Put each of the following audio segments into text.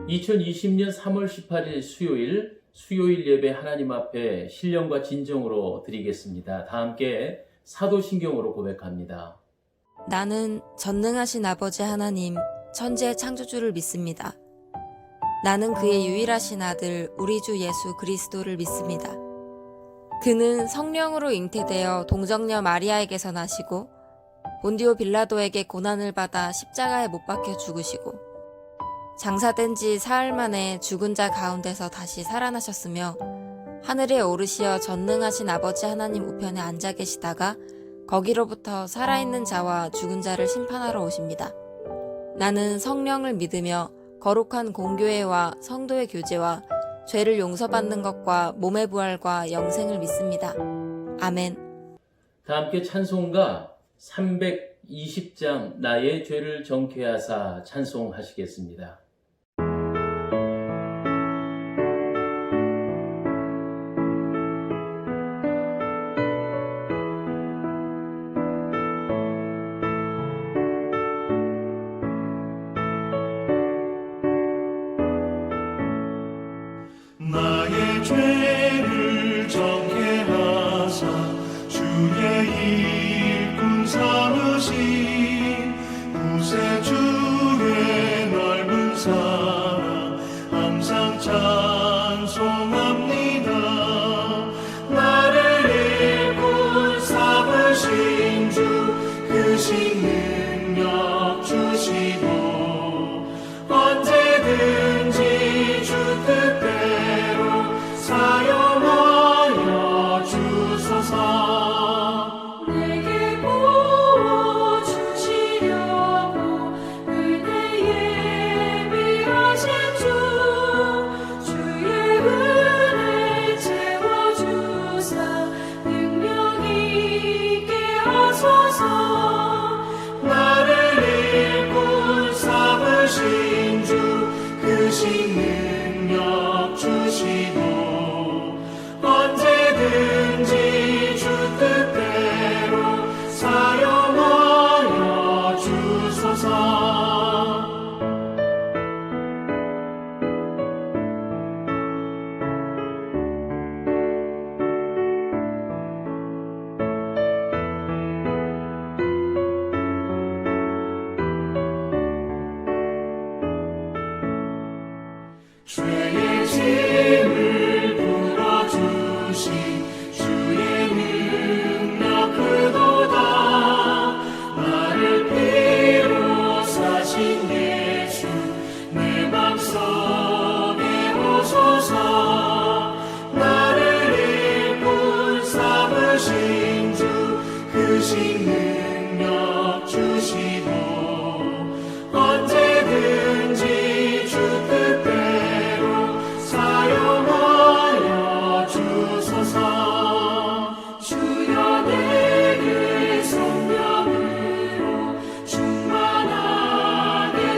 2020년 3월 18일 수요일 예배 하나님 앞에 신령과 진정으로 드리겠습니다. 다 함께 사도신경으로 고백합니다. 나는 전능하신 아버지 하나님, 천지의 창조주를 믿습니다. 나는 그의 유일하신 아들, 우리 주 예수 그리스도를 믿습니다. 그는 성령으로 잉태되어 동정녀 마리아에게서 나시고 본디오 빌라도에게 고난을 받아 십자가에 못 박혀 죽으시고 장사된 지 사흘 만에 죽은 자 가운데서 다시 살아나셨으며 하늘에 오르시어 전능하신 아버지 하나님 우편에 앉아 계시다가 거기로부터 살아있는 자와 죽은 자를 심판하러 오십니다. 나는 성령을 믿으며 거룩한 공교회와 성도의 교제와 죄를 용서받는 것과 몸의 부활과 영생을 믿습니다. 아멘. 다 함께 찬송가 320장 나의 죄를 정케하사 찬송하시겠습니다. 나의 죄를 정케하사 주의 일꾼 삼으신 구세주의 넓은 사랑 항상 찬송합니다. 나를 일꾼 삼으신 주 크신 능력 주시고 언제든지 주 뜻대로 사용하여 주소서. 내게 부어주시려고 은혜에 예비하신 주의 은혜 채워주사 능력 있게 하소서. 나를 일꾼 삼으신 주 크신 능력 주시고 언제든지 주 뜻대로 사용하여 주소서. 죄의 짐을 풀어주신 주의 능력 크도다. 나를 피로 사신 예수 내 맘속에 오소서. 나를 일꾼 삼으신 주 크신 능력 주시고 언제든지 주 뜻대로 사용하여 주소서. 주여 내게 성령으로 충만하게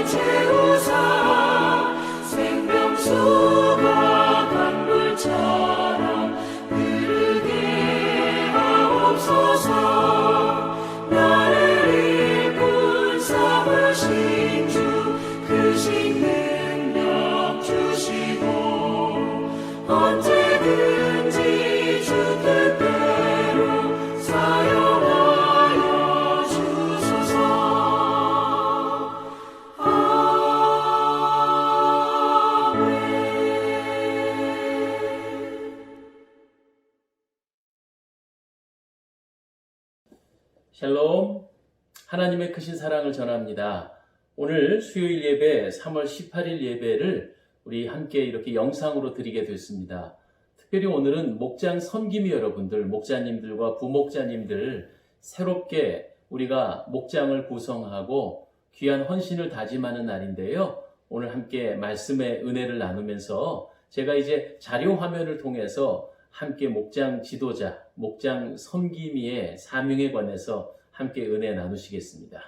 채우사 생명수가 강물처럼 흐르게 하옵소서. 나를 일꾼 삼으신 주 크신 능력 주시고 언제든지 주 뜻대로 사용하여 주소서. 샬롬, 하나님의 크신 사랑을 전합니다. 오늘 수요일 예배 3월 18일 예배를 우리 함께 이렇게 영상으로 드리게 됐습니다. 특별히 오늘은 목장 섬김이 여러분들, 목자님들과 부목자님들 새롭게 우리가 목장을 구성하고 귀한 헌신을 다짐하는 날인데요. 오늘 함께 말씀의 은혜를 나누면서 제가 이제 자료 화면을 통해서 함께 목장 지도자, 목장 섬김이의 사명에 관해서 함께 은혜 나누시겠습니다.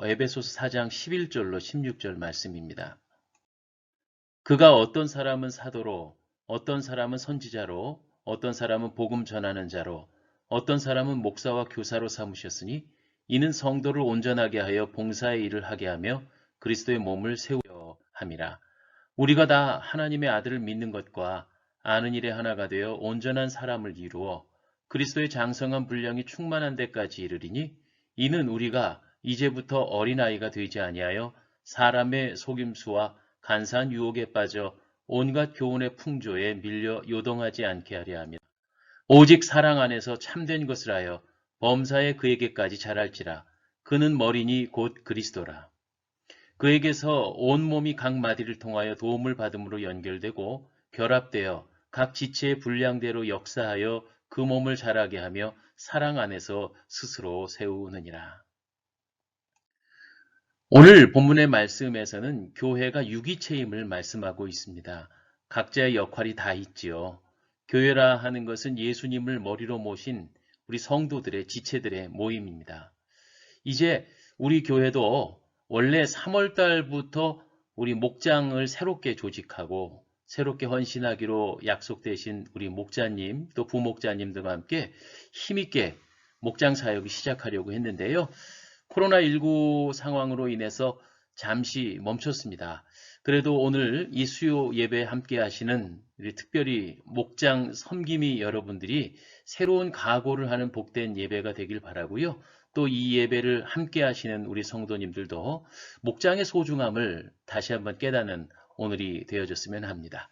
에베소서 4장 11절로 16절 말씀입니다. 그가 어떤 사람은 사도로, 어떤 사람은 선지자로, 어떤 사람은 복음 전하는 자로, 어떤 사람은 목사와 교사로 삼으셨으니 이는 성도를 온전하게 하여 봉사의 일을 하게 하며 그리스도의 몸을 세우려 함이라. 우리가 다 하나님의 아들을 믿는 것과 아는 일에 하나가 되어 온전한 사람을 이루어 그리스도의 장성한 분량이 충만한 데까지 이르리니 이는 우리가 이제부터 어린아이가 되지 아니하여 사람의 속임수와 간사한 유혹에 빠져 온갖 교훈의 풍조에 밀려 요동하지 않게 하려 하며 오직 사랑 안에서 참된 것을 하여 범사에 그에게까지 자랄지라. 그는 머리니 곧 그리스도라. 그에게서 온 몸이 각 마디를 통하여 도움을 받음으로 연결되고 결합되어 각 지체의 분량대로 역사하여 그 몸을 자라게 하며 사랑 안에서 스스로 세우느니라. 오늘 본문의 말씀에서는 교회가 유기체임을 말씀하고 있습니다. 각자의 역할이 다 있지요. 교회라 하는 것은 예수님을 머리로 모신 우리 성도들의 지체들의 모임입니다. 이제 우리 교회도 원래 3월 달부터 우리 목장을 새롭게 조직하고 새롭게 헌신하기로 약속되신 우리 목자님 또 부목자님들과 함께 힘있게 목장 사역을 시작하려고 했는데요. 코로나19 상황으로 인해서 잠시 멈췄습니다. 그래도 오늘 이 수요 예배에 함께 하시는 우리 특별히 목장 섬김이 여러분들이 새로운 각오를 하는 복된 예배가 되길 바라고요. 또 이 예배를 함께 하시는 우리 성도님들도 목장의 소중함을 다시 한번 깨닫는 오늘이 되어졌으면 합니다.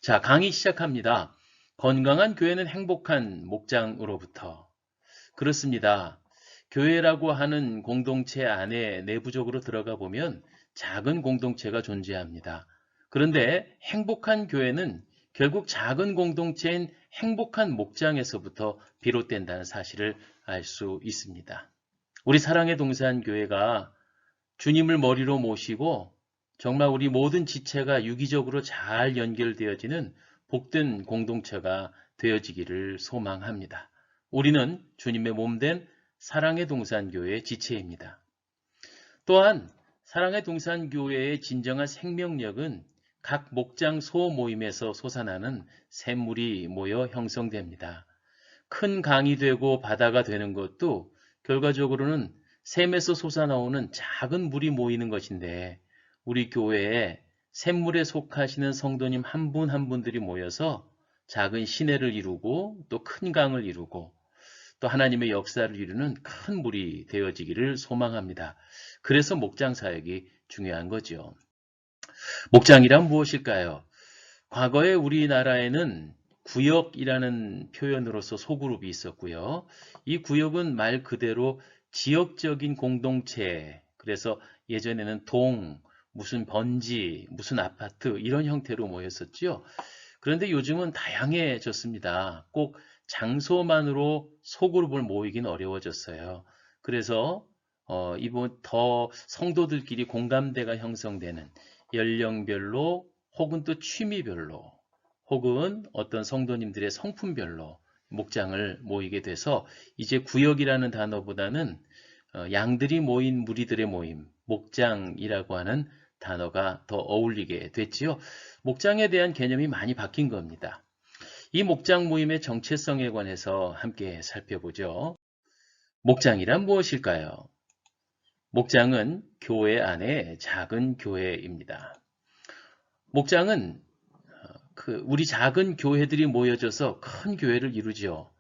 자, 강의 시작합니다. 건강한 교회는 행복한 목장으로부터. 그렇습니다. 교회라고 하는 공동체 안에 내부적으로 들어가 보면 작은 공동체가 존재합니다. 그런데 행복한 교회는 결국 작은 공동체인 행복한 목장에서부터 비롯된다는 사실을 알 수 있습니다. 우리 사랑의 동산교회가 주님을 머리로 모시고 정말 우리 모든 지체가 유기적으로 잘 연결되어지는 복된 공동체가 되어지기를 소망합니다. 우리는 주님의 몸된 사랑의 동산교회의 지체입니다. 또한 사랑의 동산교회의 진정한 생명력은 각 목장 소모임에서 솟아나는 샘물이 모여 형성됩니다. 큰 강이 되고 바다가 되는 것도 결과적으로는 샘에서 솟아나오는 작은 물이 모이는 것인데 우리 교회에 샘물에 속하시는 성도님 한 분 한 분들이 모여서 작은 시내를 이루고 또 큰 강을 이루고 또 하나님의 역사를 이루는 큰 물이 되어지기를 소망합니다. 그래서 목장 사역이 중요한 거죠. 목장이란 무엇일까요? 과거에 우리나라에는 구역이라는 표현으로서 소그룹이 있었고요. 이 구역은 말 그대로 지역적인 공동체, 그래서 예전에는 동, 무슨 번지, 무슨 아파트 이런 형태로 모였었죠. 그런데 요즘은 다양해졌습니다. 꼭 장소만으로 소그룹을 모이긴 어려워졌어요. 그래서 이번 더 성도들끼리 공감대가 형성되는 연령별로 혹은 또 취미별로 혹은 어떤 성도님들의 성품별로 목장을 모이게 돼서 이제 구역이라는 단어보다는 양들이 모인 무리들의 모임, 목장이라고 하는 단어가 더 어울리게 됐지요. 목장에 대한 개념이 많이 바뀐 겁니다. 이 목장 모임의 정체성에 관해서 함께 살펴보죠. 목장이란 무엇일까요? 목장은 교회 안에 작은 교회입니다. 목장은 우리 작은 교회들이 모여져서 큰 교회를 이루죠.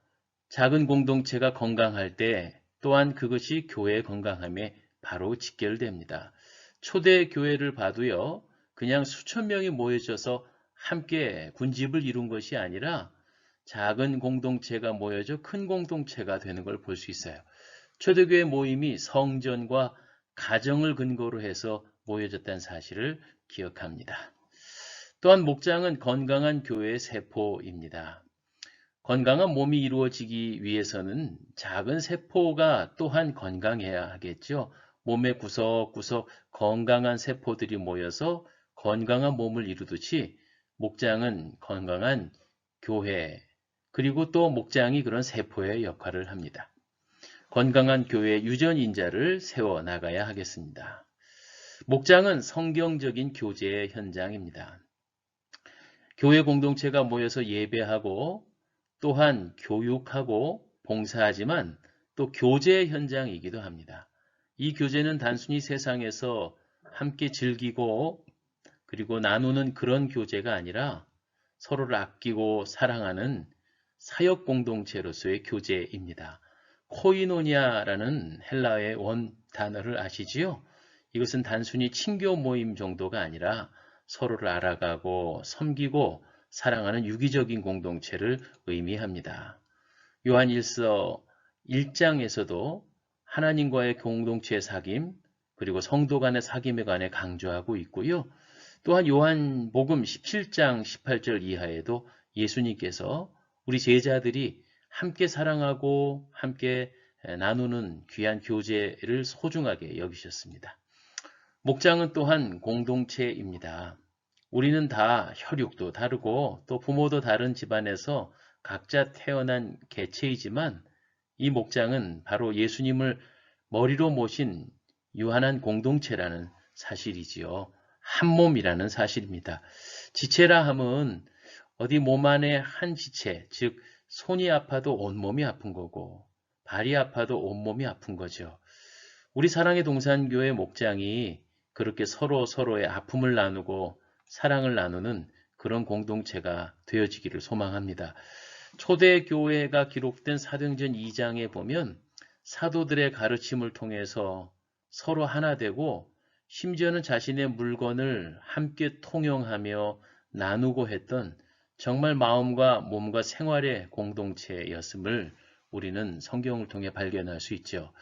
작은 공동체가 건강할 때 또한 그것이 교회의 건강함에 바로 직결됩니다. 초대 교회를 봐도요, 그냥 수천 명이 모여져서 함께 군집을 이룬 것이 아니라 작은 공동체가 모여져 큰 공동체가 되는 걸 볼 수 있어요. 초대교회 모임이 성전과 가정을 근거로 해서 모여졌다는 사실을 기억합니다. 또한 목장은 건강한 교회의 세포입니다. 건강한 몸이 이루어지기 위해서는 작은 세포가 또한 건강해야 하겠죠. 몸의 구석구석 건강한 세포들이 모여서 건강한 몸을 이루듯이 목장은 건강한 교회, 그리고 또 목장이 그런 세포의 역할을 합니다. 건강한 교회 유전인자를 세워나가야 하겠습니다. 목장은 성경적인 교제의 현장입니다. 교회 공동체가 모여서 예배하고 또한 교육하고 봉사하지만 또 교제의 현장이기도 합니다. 이 교제는 단순히 세상에서 함께 즐기고 그리고 나누는 그런 교제가 아니라 서로를 아끼고 사랑하는 사역 공동체로서의 교제입니다. 코이노니아라는 헬라어의 원 단어를 아시지요? 이것은 단순히 친교 모임 정도가 아니라 서로를 알아가고 섬기고 사랑하는 유기적인 공동체를 의미합니다. 요한 1서 1장에서도 하나님과의 공동체 사귐, 그리고 성도 간의 사귐에 관해 강조하고 있고요. 또한 요한복음 17장 18절 이하에도 예수님께서 우리 제자들이 함께 사랑하고 함께 나누는 귀한 교제를 소중하게 여기셨습니다. 목장은 또한 공동체입니다. 우리는 다 혈육도 다르고 또 부모도 다른 집안에서 각자 태어난 개체이지만 이 목장은 바로 예수님을 머리로 모신 유한한 공동체라는 사실이지요. 한 몸이라는 사실입니다. 지체라 함은 어디 몸 안에 한 지체, 즉 손이 아파도 온몸이 아픈 거고 발이 아파도 온몸이 아픈 거죠. 우리 사랑의 동산교회 목장이 그렇게 서로의 아픔을 나누고 사랑을 나누는 그런 공동체가 되어지기를 소망합니다. 초대교회가 기록된 사도행전 2장에 보면 사도들의 가르침을 통해서 서로 하나 되고 심지어는 자신의 물건을 함께 통용하며 나누고 했던 정말 마음과 몸과 생활의 공동체였음을 우리는 성경을 통해 발견할 수 있죠.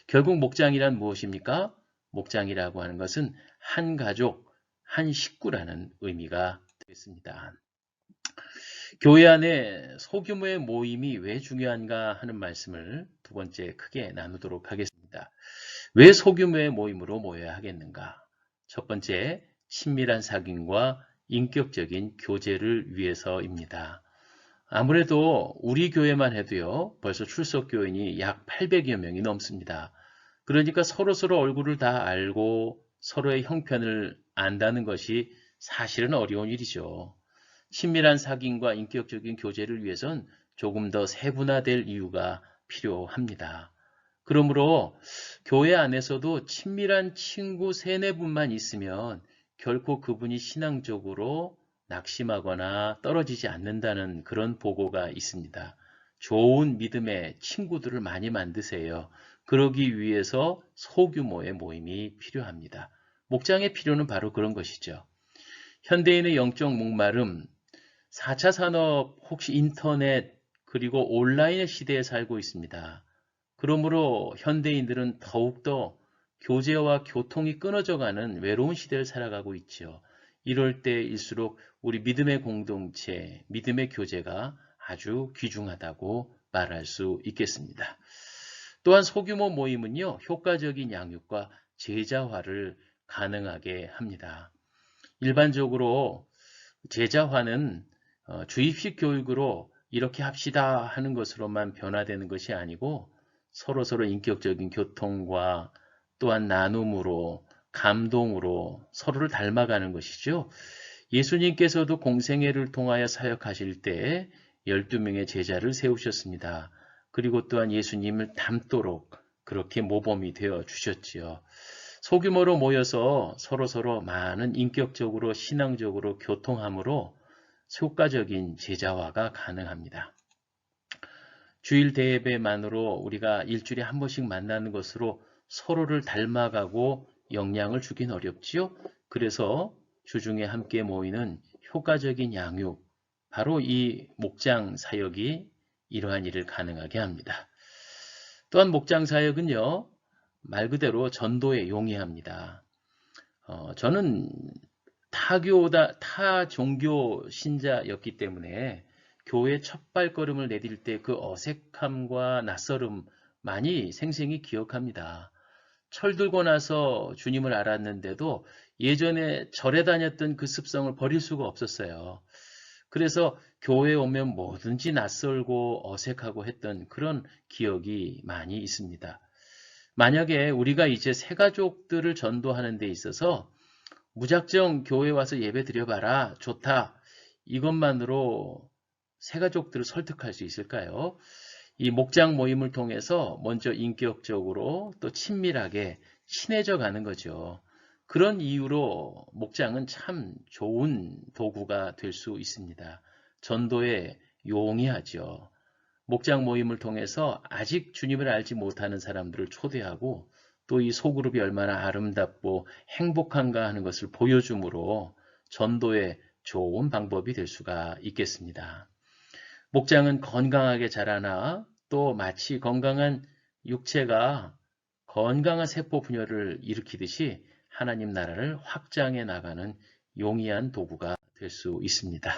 결국 목장이란 무엇입니까? 목장이라고 하는 것은 한 가족, 한 식구라는 의미가 되겠습니다. 교회 안에 소규모의 모임이 왜 중요한가 하는 말씀을 두 번째 크게 나누도록 하겠습니다. 왜 소규모의 모임으로 모여야 하겠는가? 첫 번째, 친밀한 사귐과 인격적인 교제를 위해서입니다. 아무래도 우리 교회만 해도요, 벌써 출석교인이 약 800여 명이 넘습니다. 그러니까 서로 얼굴을 다 알고 서로의 형편을 안다는 것이 사실은 어려운 일이죠. 친밀한 사귐과 인격적인 교제를 위해선 조금 더 세분화될 이유가 필요합니다. 그러므로 교회 안에서도 친밀한 친구 3-4분만 있으면 결코 그분이 신앙적으로 낙심하거나 떨어지지 않는다는 그런 보고가 있습니다. 좋은 믿음의 친구들을 많이 만드세요. 그러기 위해서 소규모의 모임이 필요합니다. 목장의 필요는 바로 그런 것이죠. 현대인의 영적 목마름, 4차 산업, 혹시 인터넷, 그리고 온라인의 시대에 살고 있습니다. 그러므로 현대인들은 더욱더 교제와 교통이 끊어져가는 외로운 시대를 살아가고 있죠. 이럴 때일수록 우리 믿음의 공동체, 믿음의 교제가 아주 귀중하다고 말할 수 있겠습니다. 또한 소규모 모임은요, 효과적인 양육과 제자화를 가능하게 합니다. 일반적으로 제자화는 주입식 교육으로 이렇게 합시다 하는 것으로만 변화되는 것이 아니고 서로 인격적인 교통과 또한 나눔으로, 감동으로 서로를 닮아가는 것이죠. 예수님께서도 공생애를 통하여 사역하실 때 12명의 제자를 세우셨습니다. 그리고 또한 예수님을 닮도록 그렇게 모범이 되어 주셨지요. 소규모로 모여서 서로 많은 인격적으로, 신앙적으로 교통함으로 효과적인 제자화가 가능합니다. 주일 대예배만으로 우리가 일주일에 한 번씩 만나는 것으로 서로를 닮아가고 영향을 주긴 어렵지요. 그래서 주중에 함께 모이는 효과적인 양육, 바로 이 목장 사역이 이러한 일을 가능하게 합니다. 또한 목장 사역은요, 말 그대로 전도에 용이합니다. 저는 타 종교 신자였기 때문에 교회 첫 발걸음을 내딜 때 그 어색함과 낯설음 많이 생생히 기억합니다. 철들고 나서 주님을 알았는데도 예전에 절에 다녔던 그 습성을 버릴 수가 없었어요. 그래서 교회에 오면 뭐든지 낯설고 어색하고 했던 그런 기억이 많이 있습니다. 만약에 우리가 이제 새가족들을 전도하는 데 있어서 무작정 교회 와서 예배 드려봐라, 좋다, 이것만으로 새가족들을 설득할 수 있을까요? 이 목장 모임을 통해서 먼저 인격적으로 또 친밀하게 친해져 가는 거죠. 그런 이유로 목장은 참 좋은 도구가 될 수 있습니다. 전도에 용이하죠. 목장 모임을 통해서 아직 주님을 알지 못하는 사람들을 초대하고 또 이 소그룹이 얼마나 아름답고 행복한가 하는 것을 보여줌으로 전도에 좋은 방법이 될 수가 있겠습니다. 목장은 건강하게 자라나 또 마치 건강한 육체가 건강한 세포 분열을 일으키듯이 하나님 나라를 확장해 나가는 용이한 도구가 될 수 있습니다.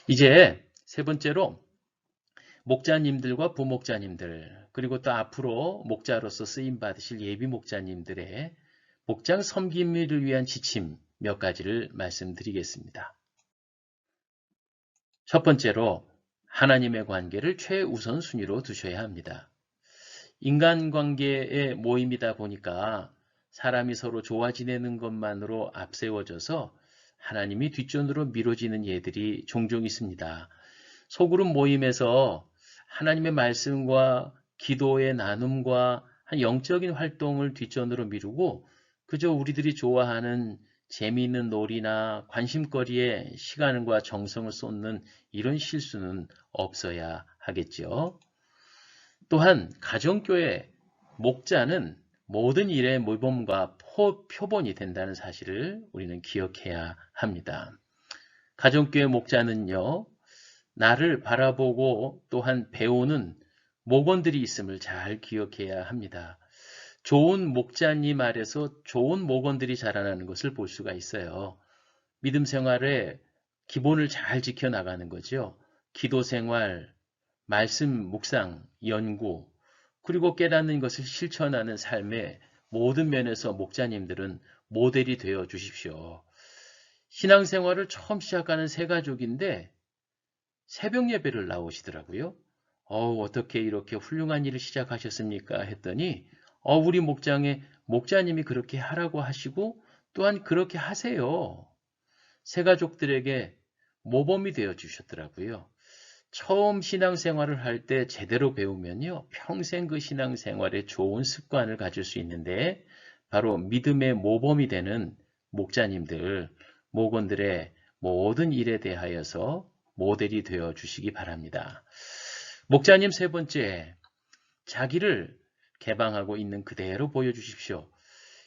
이제 세 번째로 목자님들과 부목자님들 그리고 또 앞으로 목자로서 쓰임 받으실 예비 목자님들의 목장 섬김을 위한 지침 몇 가지를 말씀드리겠습니다. 첫 번째로 하나님의 관계를 최우선 순위로 두셔야 합니다. 인간관계의 모임이다 보니까 사람이 서로 좋아 지내는 것만으로 앞세워져서 하나님이 뒷전으로 미뤄지는 예들이 종종 있습니다. 소그룹 모임에서 하나님의 말씀과 기도의 나눔과 한 영적인 활동을 뒷전으로 미루고 그저 우리들이 좋아하는 재미있는 놀이나 관심거리에 시간과 정성을 쏟는 이런 실수는 없어야 하겠죠. 또한 가정교회 목자는 모든 일의 모범과 표본이 된다는 사실을 우리는 기억해야 합니다. 가정교회 목자는요, 나를 바라보고 또한 배우는 목원들이 있음을 잘 기억해야 합니다. 좋은 목자님 아래서 좋은 목원들이 자라나는 것을 볼 수가 있어요. 믿음 생활의 기본을 잘 지켜나가는 거죠. 기도 생활, 말씀 묵상, 연구, 그리고 깨닫는 것을 실천하는 삶의 모든 면에서 목자님들은 모델이 되어 주십시오. 신앙생활을 처음 시작하는 새 가족인데 새벽 예배를 나오시더라고요. 어떻게 이렇게 훌륭한 일을 시작하셨습니까? 했더니 우리 목장에 목자님이 그렇게 하라고 하시고 또한 그렇게 하세요. 새 가족들에게 모범이 되어 주셨더라고요. 처음 신앙생활을 할 때 제대로 배우면요, 평생 그 신앙생활에 좋은 습관을 가질 수 있는데 바로 믿음의 모범이 되는 목자님들, 목원들의 모든 일에 대하여서 모델이 되어 주시기 바랍니다. 목자님 세 번째, 자기를 개방하고 있는 그대로 보여주십시오.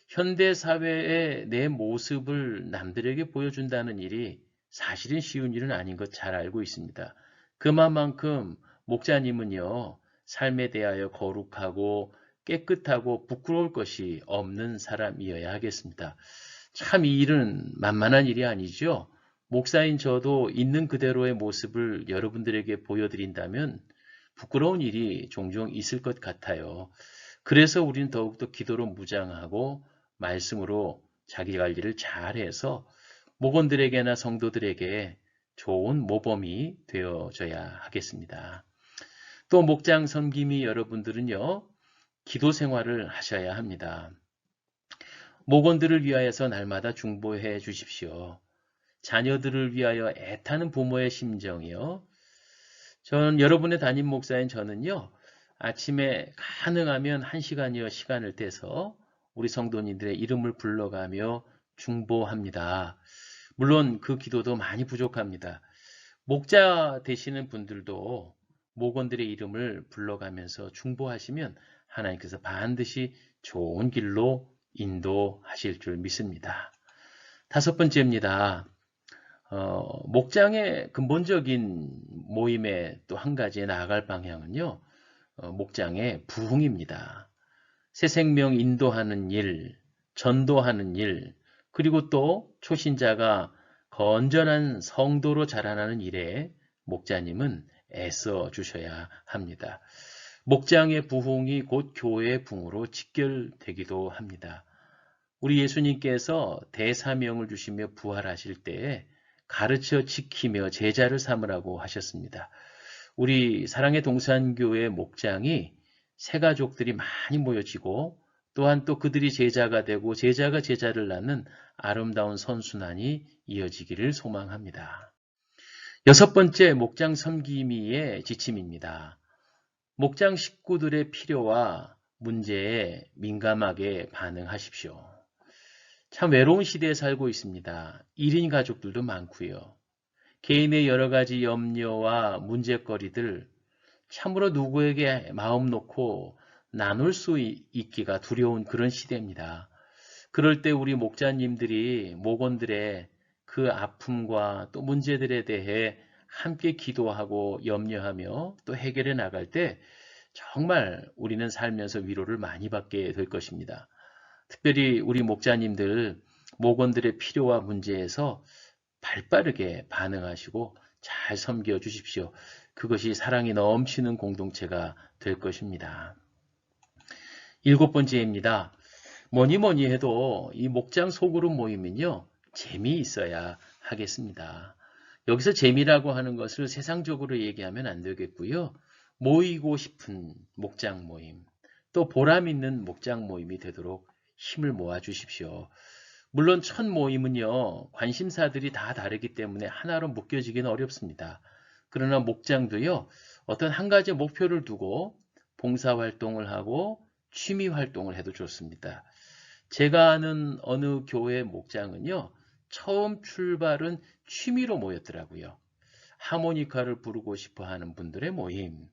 현대사회의 내 모습을 남들에게 보여준다는 일이 사실은 쉬운 일은 아닌 것 잘 알고 있습니다. 그만큼 목자님은요, 삶에 대하여 거룩하고 깨끗하고 부끄러울 것이 없는 사람이어야 하겠습니다. 참 이 일은 만만한 일이 아니죠. 목사인 저도 있는 그대로의 모습을 여러분들에게 보여드린다면 부끄러운 일이 종종 있을 것 같아요. 그래서 우리는 더욱더 기도로 무장하고 말씀으로 자기 관리를 잘해서 목원들에게나 성도들에게 좋은 모범이 되어줘야 하겠습니다. 또 목장 섬김이 여러분들은요, 기도 생활을 하셔야 합니다. 목원들을 위하여서 날마다 중보해 주십시오. 자녀들을 위하여 애타는 부모의 심정이요. 여러분의 담임 목사인 저는요, 아침에 가능하면 1시간여 시간을 떼서 우리 성도님들의 이름을 불러가며 중보합니다. 물론 그 기도도 많이 부족합니다. 목자 되시는 분들도 목원들의 이름을 불러가면서 중보하시면 하나님께서 반드시 좋은 길로 인도하실 줄 믿습니다. 다섯 번째입니다. 목장의 근본적인 모임의 또 한 가지에 나아갈 방향은요, 목장의 부흥입니다. 새 생명 인도하는 일, 전도하는 일, 그리고 또 초신자가 건전한 성도로 자라나는 일에 목자님은 애써 주셔야 합니다. 목장의 부흥이 곧 교회의 부흥으로 직결되기도 합니다. 우리 예수님께서 대사명을 주시며 부활하실 때에 가르쳐 지키며 제자를 삼으라고 하셨습니다. 우리 사랑의 동산교회 목장이 새 가족들이 많이 모여지고 또한 또 그들이 제자가 되고 제자가 제자를 낳는 아름다운 선순환이 이어지기를 소망합니다. 여섯 번째, 목장 섬김이의 지침입니다. 목장 식구들의 필요와 문제에 민감하게 반응하십시오. 참 외로운 시대에 살고 있습니다. 1인 가족들도 많고요. 개인의 여러 가지 염려와 문제거리들 참으로 누구에게 마음 놓고 나눌 수 있기가 두려운 그런 시대입니다. 그럴 때 우리 목자님들이 목원들의 그 아픔과 또 문제들에 대해 함께 기도하고 염려하며 또 해결해 나갈 때 정말 우리는 살면서 위로를 많이 받게 될 것입니다. 특별히 우리 목자님들, 목원들의 필요와 문제에서 발빠르게 반응하시고 잘 섬겨 주십시오. 그것이 사랑이 넘치는 공동체가 될 것입니다. 7번째입니다. 뭐니 해도 이 목장 소그룹 모임은요, 재미있어야 하겠습니다. 여기서 재미라고 하는 것을 세상적으로 얘기하면 안 되겠고요. 모이고 싶은 목장 모임, 또 보람 있는 목장 모임이 되도록 힘을 모아 주십시오. 물론 첫 모임은요, 관심사들이 다 다르기 때문에 하나로 묶여지기는 어렵습니다. 그러나 목장도요, 어떤 한 가지 목표를 두고 봉사활동을 하고 취미활동을 해도 좋습니다. 제가 아는 어느 교회 목장은요, 처음 출발은 취미로 모였더라고요. 하모니카를 부르고 싶어 하는 분들의 모임.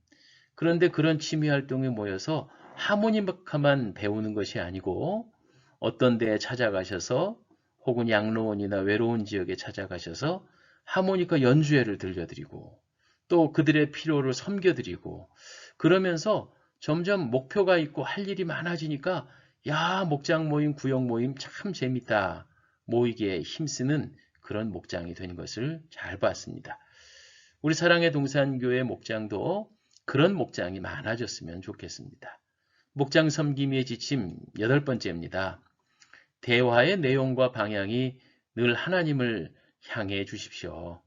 그런데 그런 취미활동에 모여서 하모니카만 배우는 것이 아니고 어떤 데에 찾아가셔서 혹은 양로원이나 외로운 지역에 찾아가셔서 하모니카 연주회를 들려드리고 또 그들의 필요를 섬겨드리고 그러면서 점점 목표가 있고 할 일이 많아지니까 야, 목장 모임, 구역 모임 참 재밌다. 모이기에 힘쓰는 그런 목장이 된 것을 잘 봤습니다. 우리 사랑의 동산교회 목장도 그런 목장이 많아졌으면 좋겠습니다. 목장 섬김의 지침 8번째입니다. 대화의 내용과 방향이 늘 하나님을 향해 주십시오.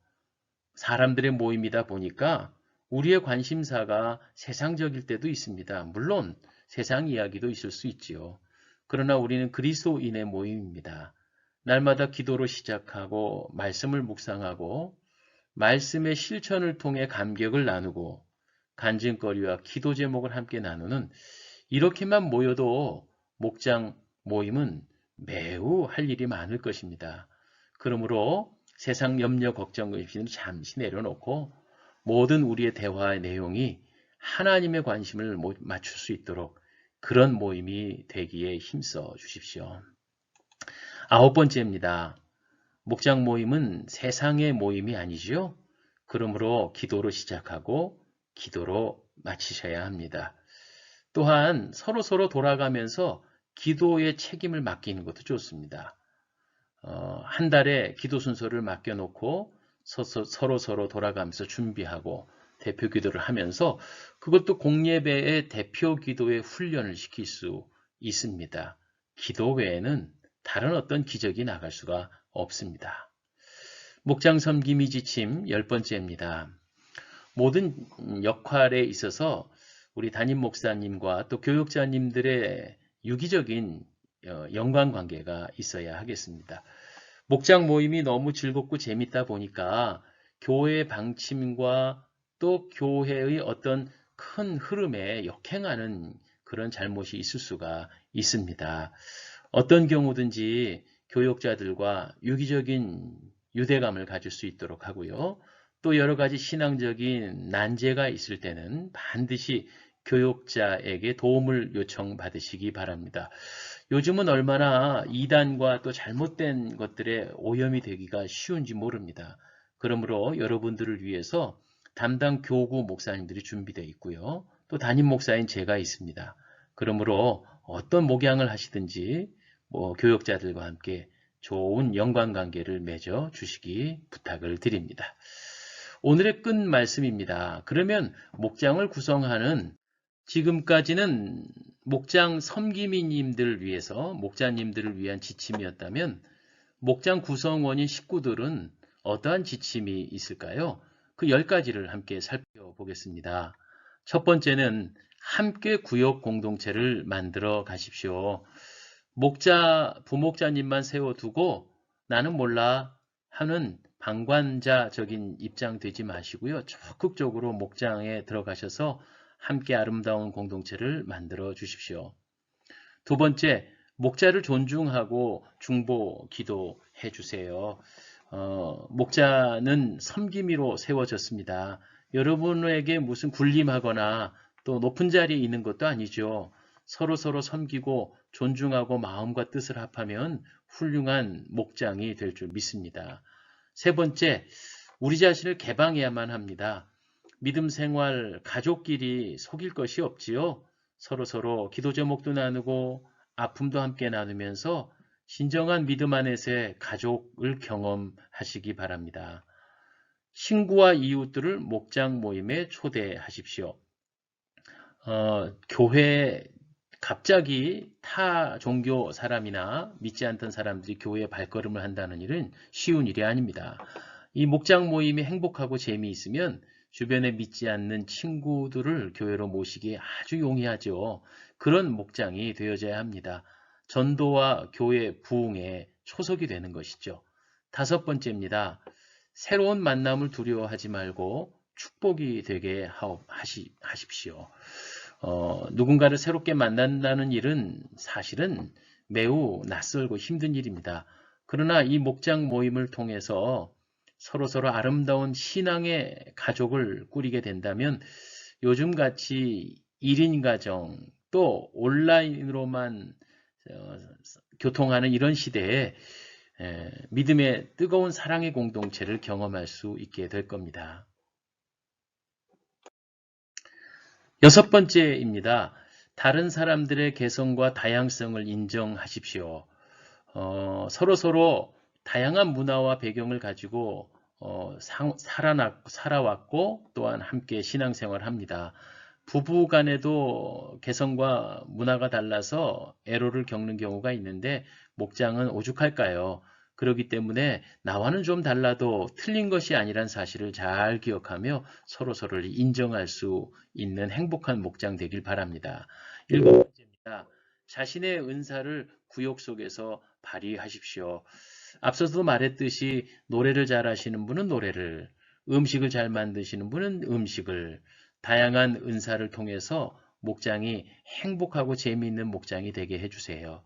사람들의 모임이다 보니까 우리의 관심사가 세상적일 때도 있습니다. 물론 세상 이야기도 있을 수 있지요. 그러나 우리는 그리스도인의 모임입니다. 날마다 기도로 시작하고 말씀을 묵상하고 말씀의 실천을 통해 감격을 나누고 간증거리와 기도 제목을 함께 나누는 이렇게만 모여도 목장 모임은 매우 할 일이 많을 것입니다. 그러므로 세상 염려 걱정 의식은 잠시 내려놓고 모든 우리의 대화의 내용이 하나님의 관심을 맞출 수 있도록 그런 모임이 되기에 힘써 주십시오. 9번째입니다. 목장 모임은 세상의 모임이 아니지요. 그러므로 기도로 시작하고 기도로 마치셔야 합니다. 또한 서로 돌아가면서 기도의 책임을 맡기는 것도 좋습니다. 한 달에 기도 순서를 맡겨놓고 서로 돌아가면서 준비하고 대표 기도를 하면서 그것도 공예배의 대표 기도의 훈련을 시킬 수 있습니다. 기도 외에는 다른 어떤 기적이 나갈 수가 없습니다. 목장 섬김이 지침 10번째입니다. 모든 역할에 있어서 우리 담임 목사님과 또 교육자님들의 유기적인 연관관계가 있어야 하겠습니다. 목장 모임이 너무 즐겁고 재밌다 보니까 교회의 방침과 또 교회의 어떤 큰 흐름에 역행하는 그런 잘못이 있을 수가 있습니다. 어떤 경우든지 교육자들과 유기적인 유대감을 가질 수 있도록 하고요. 또 여러 가지 신앙적인 난제가 있을 때는 반드시 교육자에게 도움을 요청받으시기 바랍니다. 요즘은 얼마나 이단과 또 잘못된 것들에 오염이 되기가 쉬운지 모릅니다. 그러므로 여러분들을 위해서 담당 교구 목사님들이 준비되어 있고요. 또 담임 목사인 제가 있습니다. 그러므로 어떤 목양을 하시든지 교육자들과 함께 좋은 연관관계를 맺어 주시기 부탁을 드립니다. 오늘의 끝 말씀입니다. 그러면 목장을 구성하는 지금까지는 목장 섬기미님들을 위해서 목자님들을 위한 지침이었다면 목장 구성원인 식구들은 어떠한 지침이 있을까요? 그 10가지를 함께 살펴보겠습니다. 첫 번째는 함께 구역 공동체를 만들어 가십시오. 부목자님만 세워두고 나는 몰라 하는 방관자적인 입장 되지 마시고요. 적극적으로 목장에 들어가셔서 함께 아름다운 공동체를 만들어 주십시오. 두 번째, 목자를 존중하고 중보 기도해 주세요. 목자는 섬김이로 세워졌습니다. 여러분에게 무슨 군림하거나 또 높은 자리에 있는 것도 아니죠. 서로 섬기고 존중하고 마음과 뜻을 합하면 훌륭한 목장이 될 줄 믿습니다. 세 번째, 우리 자신을 개방해야만 합니다. 믿음 생활, 가족끼리 속일 것이 없지요. 서로 기도 제목도 나누고 아픔도 함께 나누면서 진정한 믿음 안에서의 가족을 경험하시기 바랍니다. 친구와 이웃들을 목장 모임에 초대하십시오. 교회 갑자기 타 종교 사람이나 믿지 않던 사람들이 교회에 발걸음을 한다는 일은 쉬운 일이 아닙니다. 이 목장 모임이 행복하고 재미있으면 주변에 믿지 않는 친구들을 교회로 모시기 아주 용이하죠. 그런 목장이 되어져야 합니다. 전도와 교회 부흥에 초석이 되는 것이죠. 다섯 번째입니다. 새로운 만남을 두려워하지 말고 축복이 되게 하십시오. 누군가를 새롭게 만난다는 일은 사실은 매우 낯설고 힘든 일입니다. 그러나 이 목장 모임을 통해서 서로 아름다운 신앙의 가족을 꾸리게 된다면 요즘같이 1인 가정 또 온라인으로만 교통하는 이런 시대에 믿음의 뜨거운 사랑의 공동체를 경험할 수 있게 될 겁니다. 여섯 번째입니다. 다른 사람들의 개성과 다양성을 인정하십시오. 서로 다양한 문화와 배경을 가지고 살아왔고 또한 함께 신앙생활을 합니다. 부부 간에도 개성과 문화가 달라서 애로를 겪는 경우가 있는데 목장은 오죽할까요? 그렇기 때문에 나와는 좀 달라도 틀린 것이 아니란 사실을 잘 기억하며 서로를 인정할 수 있는 행복한 목장 되길 바랍니다. 일곱 번째입니다. 자신의 은사를 구역 속에서 발휘하십시오. 앞서도 말했듯이 노래를 잘하시는 분은 노래를, 음식을 잘 만드시는 분은 음식을, 다양한 은사를 통해서 목장이 행복하고 재미있는 목장이 되게 해주세요.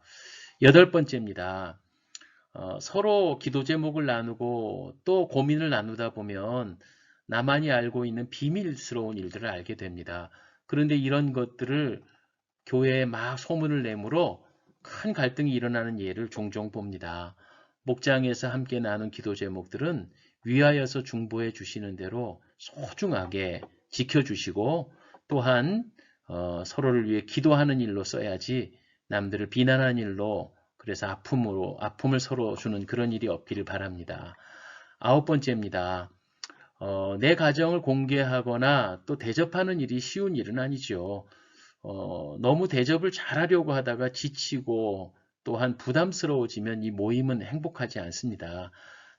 여덟 번째입니다. 서로 기도 제목을 나누고 또 고민을 나누다 보면 나만이 알고 있는 비밀스러운 일들을 알게 됩니다. 그런데 이런 것들을 교회에 막 소문을 내므로 큰 갈등이 일어나는 예를 종종 봅니다. 목장에서 함께 나눈 기도 제목들은 위하여서 중보해 주시는 대로 소중하게 지켜주시고 또한 서로를 위해 기도하는 일로 써야지 남들을 비난하는 일로 그래서 아픔을 서로 주는 그런 일이 없기를 바랍니다. 아홉 번째입니다. 내 가정을 공개하거나 또 대접하는 일이 쉬운 일은 아니죠. 너무 대접을 잘하려고 하다가 지치고 또한 부담스러워지면 이 모임은 행복하지 않습니다.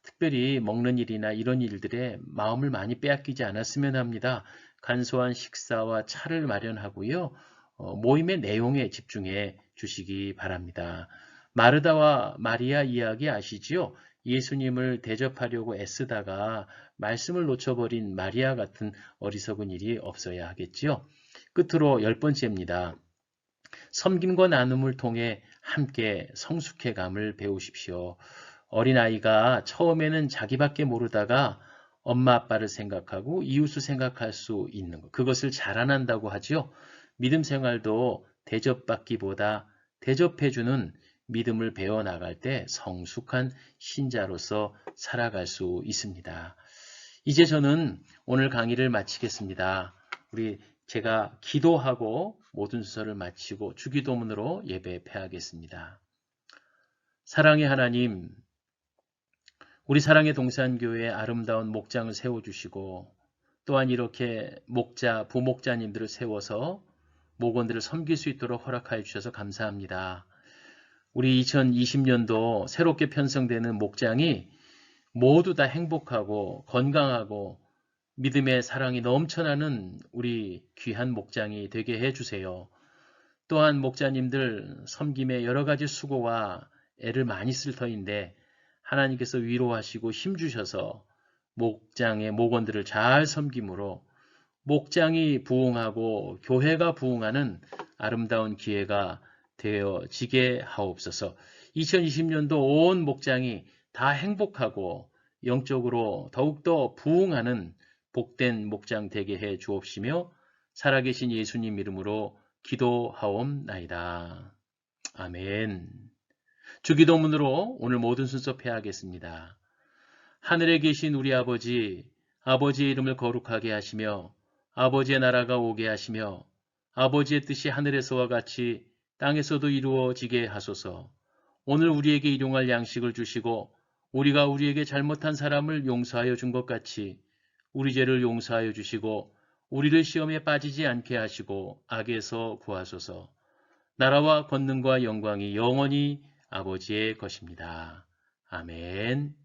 특별히 먹는 일이나 이런 일들에 마음을 많이 빼앗기지 않았으면 합니다. 간소한 식사와 차를 마련하고요. 모임의 내용에 집중해 주시기 바랍니다. 마르다와 마리아 이야기 아시지요? 예수님을 대접하려고 애쓰다가 말씀을 놓쳐버린 마리아 같은 어리석은 일이 없어야 하겠지요. 끝으로 열 번째입니다. 섬김과 나눔을 통해 함께 성숙해감을 배우십시오. 어린아이가 처음에는 자기밖에 모르다가 엄마 아빠를 생각하고 이웃을 생각할 수 있는 것, 그것을 자라난다고 하죠. 믿음 생활도 대접받기보다 대접해주는 믿음을 배워나갈 때 성숙한 신자로서 살아갈 수 있습니다. 이제 저는 오늘 강의를 마치겠습니다. 제가 기도하고 모든 수설을 마치고 주기도문으로 예배 폐하겠습니다. 사랑의 하나님, 우리 사랑의 동산교회에 아름다운 목장을 세워주시고 또한 이렇게 부목자님들을 세워서 목원들을 섬길 수 있도록 허락하여 주셔서 감사합니다. 우리 2020년도 새롭게 편성되는 목장이 모두 다 행복하고 건강하고 믿음의 사랑이 넘쳐나는 우리 귀한 목장이 되게 해주세요. 또한 목자님들 섬김에 여러 가지 수고와 애를 많이 쓸 터인데 하나님께서 위로하시고 힘주셔서 목장의 목원들을 잘 섬김으로 목장이 부흥하고 교회가 부흥하는 아름다운 기회가 되어지게 하옵소서. 2020년도 온 목장이 다 행복하고 영적으로 더욱더 부흥하는 복된 목장 되게 해 주옵시며 살아계신 예수님 이름으로 기도하옵나이다. 아멘. 주기도문으로 오늘 모든 순서 폐하겠습니다. 하늘에 계신 우리 아버지, 아버지의 이름을 거룩하게 하시며 아버지의 나라가 오게 하시며 아버지의 뜻이 하늘에서와 같이 땅에서도 이루어지게 하소서. 오늘 우리에게 일용할 양식을 주시고 우리가 우리에게 잘못한 사람을 용서하여 준 것 같이 우리 죄를 용서하여 주시고 우리를 시험에 빠지지 않게 하시고 악에서 구하소서. 나라와 권능과 영광이 영원히 아버지의 것입니다. 아멘.